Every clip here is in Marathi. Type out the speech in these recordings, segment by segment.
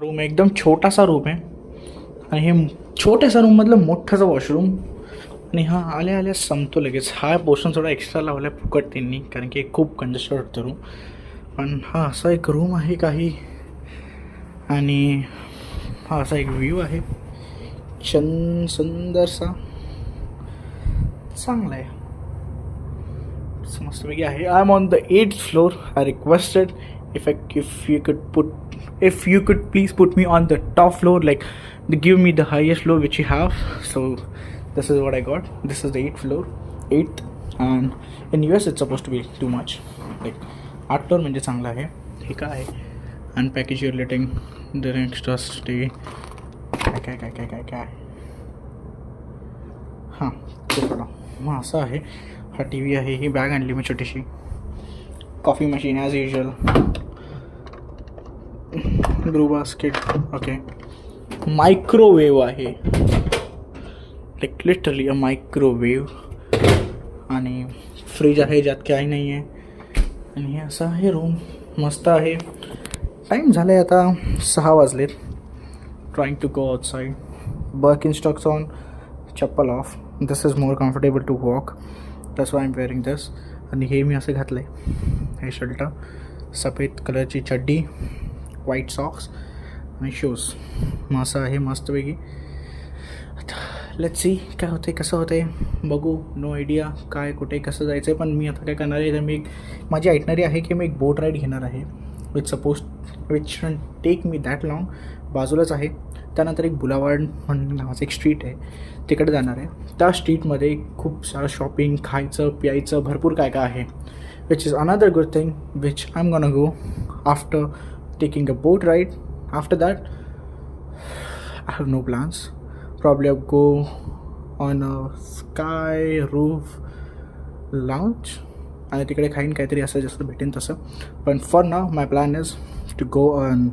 रूम एकदम छोटासा रूम आहे आणि हे छोट्यासा रूममधलं मोठंसं वॉशरूम. आणि हा आल्या आल्या संपतो लगेच. हा पोर्शन थोडा एक्स्ट्रा लावला आहे फुकट त्यांनी, कारण की खूप कंजेस्टेड होतं रूम. पण हा असा एक रूम आहे काही. आणि हा असा एक व्ह्यू आहे सुंदरसा, चांगला आहे, मस्तपैकी आहे. I am on the 8th floor. I requested if you could please put me on the top floor, like give me the highest floor which you have. So this is what I got. This is the 8th floor, 8th. And in US it's supposed to be too much, like 8 floor म्हणजे चांगला आहे. हे काय आहे, unpackage your letting the extra stay, काय हां ते पडा. मग असं आहे. हा टी व्ही आहे. ही बॅग आणली मी छोटीशी. Coffee machine as usual. Bru basket. Okay. Microwave आहे, लाईक लिटरली अ मायक्रोवेव्ह. आणि फ्रीज आहे ज्यात काही नाही आहे. आणि हे असं आहे रूम. मस्त आहे. टाईम झाला आहे आता 6 वाजलेत. Trying to go outside. Birkenstocks on, चप्पल off. This is more comfortable to walk, that's why I am wearing this. आणि हे मी असं घातलं आहे, हे शर्ट, सफेद कलरची चड्डी, व्हाईट सॉक्स आणि शूज. मग असं आहे मस्तपैकी. आता लेट्स सी काय होतं आहे, कसं होतं आहे बघू. नो आयडिया काय कुठे कसं जायचं आहे. पण मी आता काय करणार आहे, तर मी माझी ऐकणारी आहे की मी एक बोट राईड घेणार आहे, which shan't take me that long. बाजूलाच आहे. त्यानंतर एक बुलावाड म्हणून नावाचं एक स्ट्रीट आहे, तिकडे जाणार आहे. त्या स्ट्रीटमध्ये खूप सारं शॉपिंग, खायचं प्यायचं भरपूर काय काय आहे, which is another good thing which I am gonna go after taking a boat ride. After that I have no plans. Probably I'll go on a sky roof lounge आणि तिकडे खाईन काहीतरी असं जसं भेटेन तसं. पण for now my plan is to go on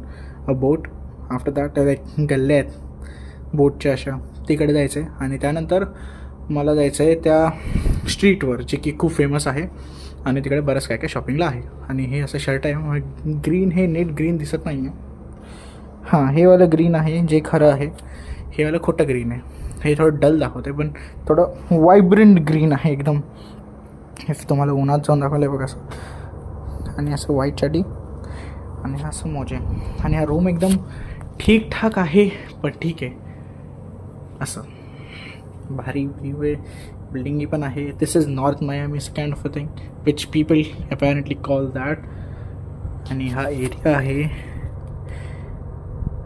a boat. After that like गल्ल्या आहेत बोटच्या अशा, तिकडे जायचं आहे. आणि त्यानंतर मला जायचं आहे त्या स्ट्रीटवर जे की खूप फेमस आहे आणि तिकडे बरंच काय काय शॉपिंगला आहे. आणि हे असं शर्ट आहे ग्रीन. हे नेट ग्रीन दिसत नाही आहे. हां, हे वालं ग्रीन आहे जे खरं आहे. हे वालं खोटं ग्रीन आहे. हे थोडं डल दाखवतं आहे, पण थोडं वायब्रंट ग्रीन आहे एकदम. हे तुम्हाला उन्हात जाऊन दाखवलं आहे बघा असं. आणि असं व्हाईट चड्डी आणि असं मोजे. आणि हा रूम एकदम ठीकठाक आहे, पण ठीक आहे. असं भारी व्ह्यू आहे. बिल्डिंगी पण आहे. This is North Miami kind of a thing which people apparently call that. आणि हा एरिया आहे